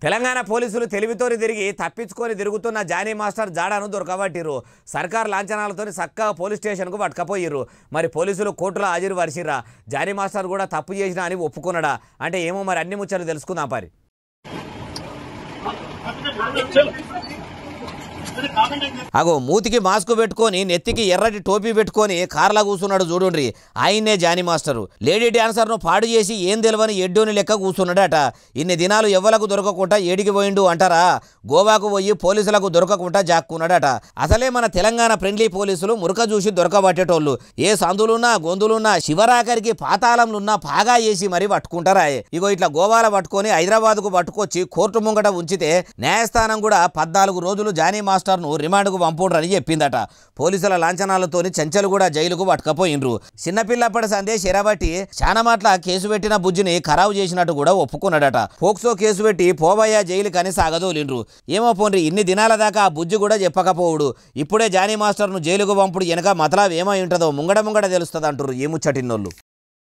తెలంగాణ పోలీసులు తెలివితోని తిరిగి తప్పించుకొని తిరుగుతున్న జానీ మాస్టర్ జాడాను దొరకబట్టిరు. సర్కార్ లాంఛనాలతో చక్కగా పోలీస్ స్టేషన్కు పట్టుకపోయిర్రు. మరి పోలీసులు కోర్టులో హాజరు పరిచిర్రా. జానీ మాస్టర్ కూడా తప్పు చేసినా అని ఒప్పుకున్నాడా అంటే ఏమో మరి అన్ని ముచ్చట్లు తెలుసుకుందాం పరి. అగో మూతికి మాస్క్ పెట్టుకొని నెత్తికి ఎర్రటి టోపీ పెట్టుకొని కార్లా కూర్చున్నాడు చూడుండ్రి. ఆయన్నే జానీ మాస్టరు. లేడీ డాన్సర్ను పాడు చేసి ఏం తెలియని ఎడ్డోని లెక్క కూర్చున్నాడట. ఇన్ని దినాలు ఎవ్వలకు దొరకకుండా ఏడికి పోయిండు అంటారా? గోవాకు పోయి పోలీసులకు దొరకకుండా జాక్కున్నాడట. అసలే మన తెలంగాణ ఫ్రెండ్లీ పోలీసులు మురక చూసి దొరకబట్టేటోళ్ళు. ఏ సందులున్నా గొంతులున్నా శివరాకరికి పాతాళంలున్నా పాగా వేసి మరీ పట్టుకుంటారా. ఇగో ఇట్లా గోవాల పట్టుకొని హైదరాబాద్కు పట్టుకొచ్చి కోర్టు ముంగట ఉంచితే న్యాయస్థానం కూడా 14 రోజులు జానీ మాస్టర్ రిమాండ్కు పంపుడని చెప్పిందట. పోలీసుల లాంఛనాలతోని చెంచలు కూడా జైలుకు పట్టుకపోయినరు. చిన్నపిల్లప్పటి సందేశ్ ఎరబట్టి చానమాట్ల కేసు పెట్టిన బుజ్జిని ఖరావు చేసినట్టు కూడా ఒప్పుకున్నాడట. పోక్సో కేసు పెట్టి పోబయ్య జైలు కని సాగదోలిండ్రు. ఏమో పోన్రి ఇన్ని దినాల దాకా ఆ బుజ్జి కూడా చెప్పకపోవుడు. ఇప్పుడే జానీ మాస్టర్ను జైలుకు పంపుడు వెనక మతలాబ్ ఏమై ఉంటుందో ముంగడ తెలుస్తుంది అంటారు ఈ ముచ్చటిన్నోళ్ళు.